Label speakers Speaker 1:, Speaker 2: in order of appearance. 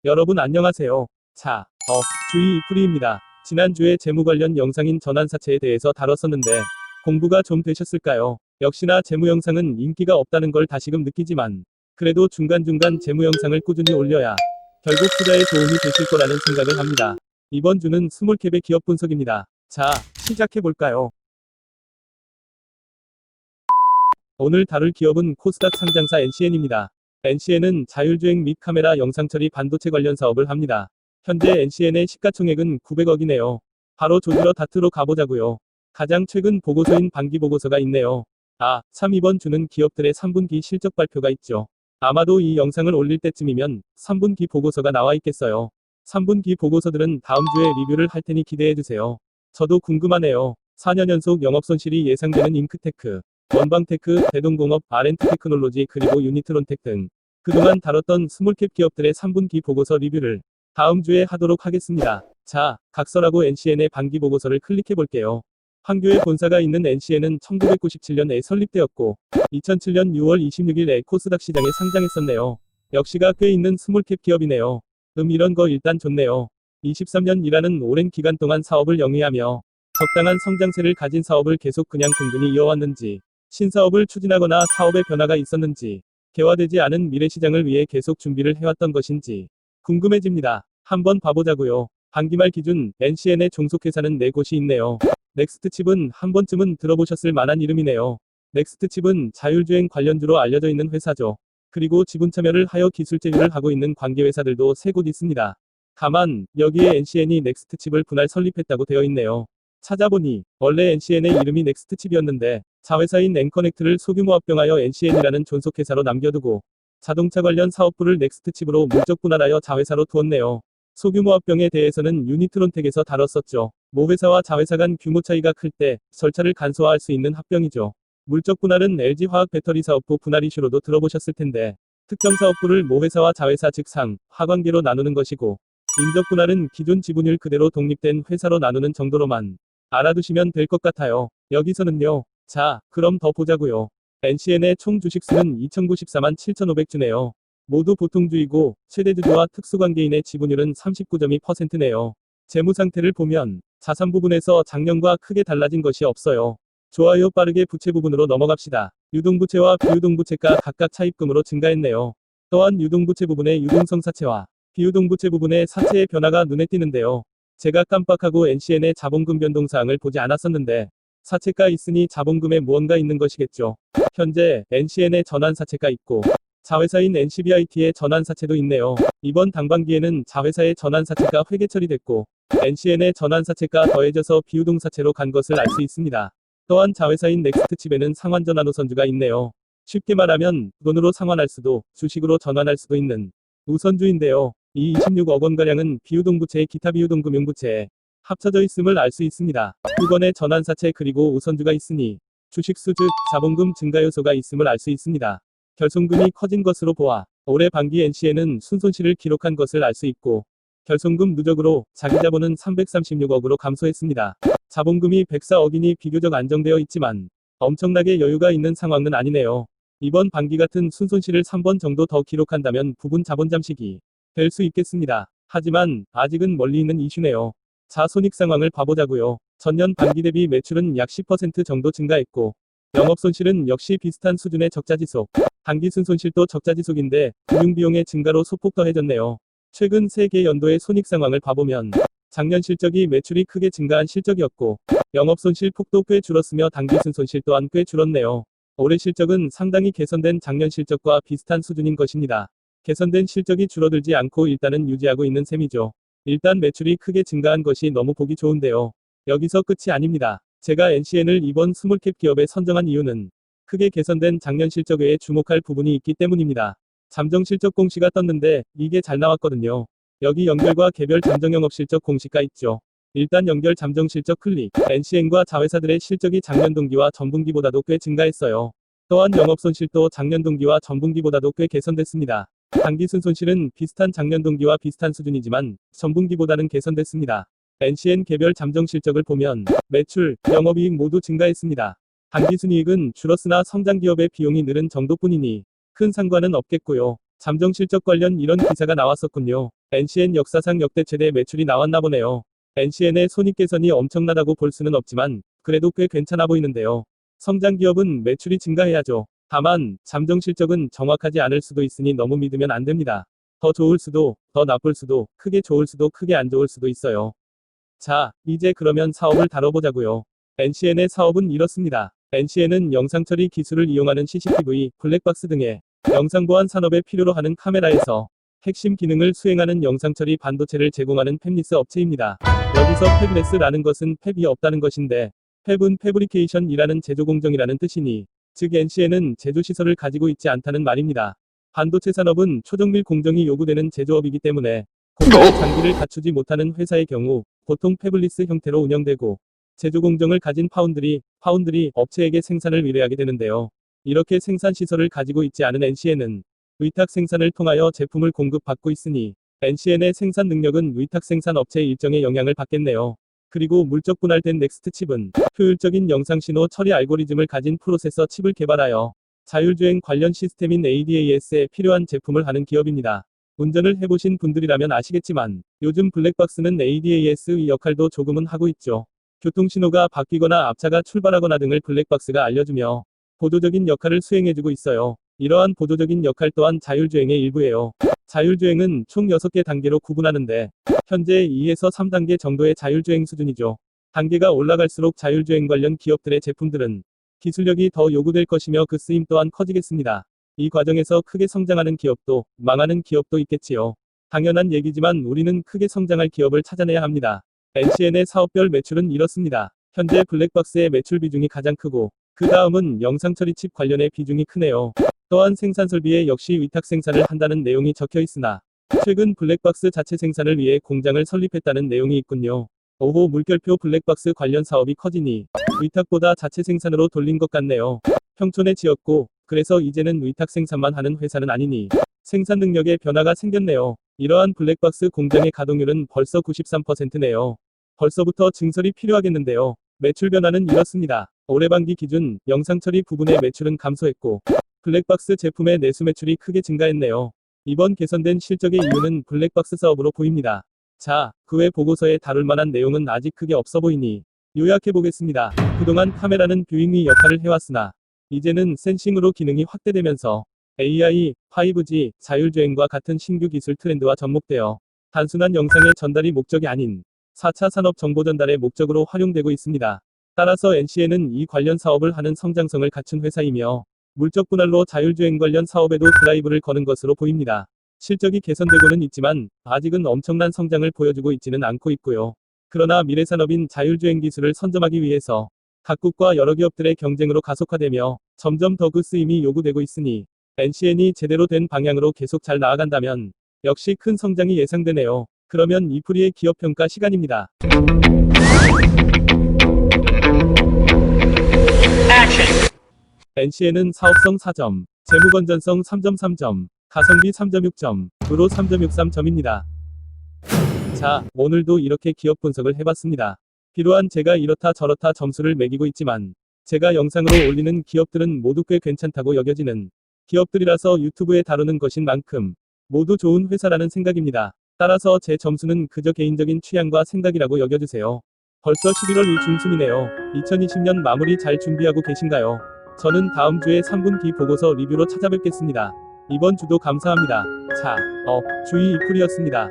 Speaker 1: 여러분 안녕하세요. 주의 이프리입니다. 지난주에 재무 관련 영상인 전환사채에 대해서 다뤘었는데 공부가 좀 되셨을까요? 역시나 재무 영상은 인기가 없다는 걸 다시금 느끼지만 그래도 중간중간 재무 영상을 꾸준히 올려야 결국 투자에 도움이 되실 거라는 생각을 합니다. 이번 주는 스몰캡의 기업 분석입니다. 시작해볼까요? 오늘 다룰 기업은 코스닥 상장사 NCN입니다. NCN은 자율주행 및 카메라 영상처리 반도체 관련 사업을 합니다. 현재 NCN의 시가총액은 900억이네요. 바로 조지러 다트로 가보자고요. 가장 최근 보고서인 반기보고서가 있네요. 이번 주는 기업들의 3분기 실적 발표가 있죠. 아마도 이 영상을 올릴 때쯤이면 3분기 보고서가 나와 있겠어요. 3분기 보고서들은 다음 주에 리뷰를 할 테니 기대해주세요. 저도 궁금하네요. 4년 연속 영업손실이 예상되는 잉크테크, 원방테크, 대동공업, R&T 테크놀로지 그리고 유니트론텍 등 그동안 다뤘던 스몰캡 기업들의 3분기 보고서 리뷰를 다음 주에 하도록 하겠습니다. 각설하고 NCN의 반기 보고서를 클릭해볼게요. 판교에 본사가 있는 NCN은 1997년에 설립되었고 2007년 6월 26일에 코스닥 시장에 상장했었네요. 역시가 꽤 있는 스몰캡 기업이네요. 이런 거 일단 좋네요. 23년이라는 오랜 기간 동안 사업을 영위하며 적당한 성장세를 가진 사업을 계속 그냥 든든히 이어왔는지, 신사업을 추진하거나 사업의 변화가 있었는지, 개화되지 않은 미래시장을 위해 계속 준비를 해왔던 것인지 궁금해집니다. 한번 봐보자고요. 반기말 기준 NCN의 종속회사는 4곳이 있네요. 넥스트칩은 한 번쯤은 들어보셨을 만한 이름이네요. 넥스트칩은 자율주행 관련주로 알려져 있는 회사죠. 그리고 지분 참여를 하여 기술 제휴를 하고 있는 관계회사들도 3곳 있습니다. 다만 여기에 NCN이 넥스트칩을 분할 설립했다고 되어 있네요. 찾아보니 원래 NCN의 이름이 넥스트칩이었는데 자회사인 엔커넥트를 소규모 합병하여 NCN이라는 존속회사로 남겨두고 자동차 관련 사업부를 넥스트칩으로 물적 분할하여 자회사로 두었네요. 소규모 합병에 대해서는 유니트론텍에서 다뤘었죠. 모 회사와 자회사 간 규모 차이가 클 때 절차를 간소화할 수 있는 합병이죠. 물적 분할은 LG화학 배터리 사업부 분할 이슈로도 들어보셨을 텐데 특정 사업부를 모 회사와 자회사 즉 하관계로 나누는 것이고 인적 분할은 기존 지분율 그대로 독립된 회사로 나누는 정도로만 알아두시면 될 것 같아요. 여기서는요. 그럼 더 보자고요. NCN의 총 주식수는 2094만 7,500주네요. 모두 보통주이고 최대주주와 특수관계인의 지분율은 39.2%네요. 재무 상태를 보면 자산 부분에서 작년과 크게 달라진 것이 없어요. 좋아요. 빠르게 부채 부분으로 넘어갑시다. 유동부채와 비유동부채가 각각 차입금으로 증가했네요. 또한 유동부채 부분의 유동성 사채와 비유동부채 부분의 사채의 변화가 눈에 띄는데요. 제가 깜빡하고 NCN의 자본금 변동사항을 보지 않았었는데 사채가 있으니 자본금에 무언가 있는 것이겠죠. 현재 NCN의 전환사채가 있고 자회사인 NCBIT의 전환사채도 있네요. 이번 당반기에는 자회사의 전환사채가 회계 처리됐고 NCN의 전환사채가 더해져서 비유동사채로 간 것을 알 수 있습니다. 또한 자회사인 넥스트칩에는 상환전환 우선주가 있네요. 쉽게 말하면 돈으로 상환할 수도 주식으로 전환할 수도 있는 우선주인데요. 이 26억 원가량은 비유동부채의 기타 비유동금융부채에 합쳐져 있음을 알 수 있습니다. 두 번의 전환사채 그리고 우선주가 있으니 주식수 즉 자본금 증가 요소가 있음을 알 수 있습니다. 결손금이 커진 것으로 보아 올해 반기 NCN은 순손실을 기록한 것을 알 수 있고 결손금 누적으로 자기자본은 336억으로 감소했습니다. 자본금이 104억이니 비교적 안정되어 있지만 엄청나게 여유가 있는 상황은 아니네요. 이번 반기 같은 순손실을 3번 정도 더 기록한다면 부분 자본 잠식이 될 수 있겠습니다. 하지만 아직은 멀리 있는 이슈네요. 손익 상황을 봐보자고요. 전년 반기 대비 매출은 약 10% 정도 증가했고 영업손실은 역시 비슷한 수준의 적자지속, 당기순손실도 적자지속인데 운용비용의 증가로 소폭 더해졌네요. 최근 3개 연도의 손익 상황을 봐보면 작년 실적이 매출이 크게 증가한 실적이었고 영업손실 폭도 꽤 줄었으며 당기순손실 또한 꽤 줄었네요. 올해 실적은 상당히 개선된 작년 실적과 비슷한 수준인 것입니다. 개선된 실적이 줄어들지 않고 일단은 유지하고 있는 셈이죠. 일단 매출이 크게 증가한 것이 너무 보기 좋은데요. 여기서 끝이 아닙니다. 제가 NCN을 이번 스몰캡 기업에 선정한 이유는 크게 개선된 작년 실적 외에 주목할 부분이 있기 때문입니다. 잠정 실적 공시가 떴는데 이게 잘 나왔거든요. 여기 연결과 개별 잠정 영업 실적 공시가 있죠. 일단 연결 잠정 실적 클릭. NCN과 자회사들의 실적이 작년 동기와 전분기보다도 꽤 증가했어요. 또한 영업손실도 작년 동기와 전분기보다도 꽤 개선됐습니다. 당기순손실은 비슷한 작년 동기와 비슷한 수준이지만 전분기보다는 개선됐습니다. NCN 개별 잠정 실적을 보면 매출, 영업이익 모두 증가했습니다. 당기순이익은 줄었으나 성장 기업의 비용이 늘은 정도뿐이니 큰 상관은 없겠고요. 잠정 실적 관련 이런 기사가 나왔었군요. NCN 역사상 역대 최대 매출이 나왔나 보네요. NCN의 손익 개선이 엄청나다고 볼 수는 없지만 그래도 꽤 괜찮아 보이는데요. 성장 기업은 매출이 증가해야죠. 다만 잠정 실적은 정확하지 않을 수도 있으니 너무 믿으면 안 됩니다. 더 좋을 수도, 더 나쁠 수도, 크게 좋을 수도 크게 안 좋을 수도 있어요. 자, 이제 그러면 사업을 다뤄보자고요. NCN의 사업은 이렇습니다. NCN은 영상 처리 기술을 이용하는 CCTV, 블랙박스 등의 영상 보안 산업에 필요로 하는 카메라에서 핵심 기능을 수행하는 영상 처리 반도체를 제공하는 팹리스 업체입니다. 여기서 팹리스라는 것은 팹이 없다는 것인데 팹은 패브리케이션이라는 제조 공정이라는 뜻이니 즉 NCN은 제조 시설을 가지고 있지 않다는 말입니다. 반도체 산업은 초정밀 공정이 요구되는 제조업이기 때문에 고가의 장비를 갖추지 못하는 회사의 경우 보통 패블리스 형태로 운영되고 제조 공정을 가진 파운드리 업체에게 생산을 의뢰하게 되는데요. 이렇게 생산 시설을 가지고 있지 않은 NCN은 위탁 생산을 통하여 제품을 공급받고 있으니 NCN의 생산 능력은 위탁 생산 업체의 일정에 영향을 받겠네요. 그리고 물적 분할된 넥스트 칩은 효율적인 영상 신호 처리 알고리즘을 가진 프로세서 칩을 개발하여 자율주행 관련 시스템인 ADAS에 필요한 제품을 하는 기업입니다. 운전을 해보신 분들이라면 아시겠지만 요즘 블랙박스는 ADAS의 역할도 조금은 하고 있죠. 교통신호가 바뀌거나 앞차가 출발하거나 등을 블랙박스가 알려주며 보조적인 역할을 수행해주고 있어요. 이러한 보조적인 역할 또한 자율주행의 일부예요. 자율주행은 총 6개 단계로 구분하는데 현재 2에서 3단계 정도의 자율주행 수준이죠. 단계가 올라갈수록 자율주행 관련 기업들의 제품들은 기술력이 더 요구될 것이며 그 쓰임 또한 커지겠습니다. 이 과정에서 크게 성장하는 기업도 망하는 기업도 있겠지요. 당연한 얘기지만 우리는 크게 성장할 기업을 찾아내야 합니다. NCN의 사업별 매출은 이렇습니다. 현재 블랙박스의 매출 비중이 가장 크고 그 다음은 영상 처리 칩 관련의 비중이 크네요. 또한 생산 설비에 역시 위탁 생산을 한다는 내용이 적혀 있으나 최근 블랙박스 자체 생산을 위해 공장을 설립했다는 내용이 있군요. 오호 물결표 블랙박스 관련 사업이 커지니 위탁보다 자체 생산으로 돌린 것 같네요. 평촌에 지었고 그래서 이제는 위탁 생산만 하는 회사는 아니니 생산 능력에 변화가 생겼네요. 이러한 블랙박스 공장의 가동률은 벌써 93%네요. 벌써부터 증설이 필요하겠는데요. 매출 변화는 이렇습니다. 올해 반기 기준 영상 처리 부분의 매출은 감소했고 블랙박스 제품의 내수 매출이 크게 증가했네요. 이번 개선된 실적의 이유는 블랙박스 사업으로 보입니다. 자, 그 외 보고서에 다룰 만한 내용은 아직 크게 없어 보이니 요약해보겠습니다. 그동안 카메라는 뷰잉의 역할을 해왔으나 이제는 센싱으로 기능이 확대되면서 AI, 5G, 자율주행과 같은 신규 기술 트렌드와 접목되어 단순한 영상의 전달이 목적이 아닌 4차 산업 정보 전달의 목적으로 활용되고 있습니다. 따라서 NCN은 이 관련 사업을 하는 성장성을 갖춘 회사이며 물적 분할로 자율주행 관련 사업에도 드라이브를 거는 것으로 보입니다. 실적이 개선되고는 있지만 아직은 엄청난 성장을 보여주고 있지는 않고 있고요. 그러나 미래 산업인 자율주행 기술을 선점하기 위해서 각국과 여러 기업들의 경쟁으로 가속화되며 점점 더 그 쓰임이 요구되고 있으니 NCN이 제대로 된 방향으로 계속 잘 나아간다면 역시 큰 성장이 예상되네요. 그러면 이프리의 기업평가 시간입니다. NCN은 사업성 4점, 재무건전성 3.3점, 가성비 3.6점으로 3.63점입니다. 자, 오늘도 이렇게 기업 분석을 해봤습니다. 비로한 제가 이렇다 저렇다 점수를 매기고 있지만 제가 영상으로 올리는 기업들은 모두 꽤 괜찮다고 여겨지는 기업들이라서 유튜브에 다루는 것인 만큼 모두 좋은 회사라는 생각입니다. 따라서 제 점수는 그저 개인적인 취향과 생각이라고 여겨주세요. 벌써 11월 중순이네요. 2020년 마무리 잘 준비하고 계신가요? 저는 다음 주에 3분기 보고서 리뷰로 찾아뵙겠습니다. 이번 주도 감사합니다. 자, 주의 이풀이었습니다.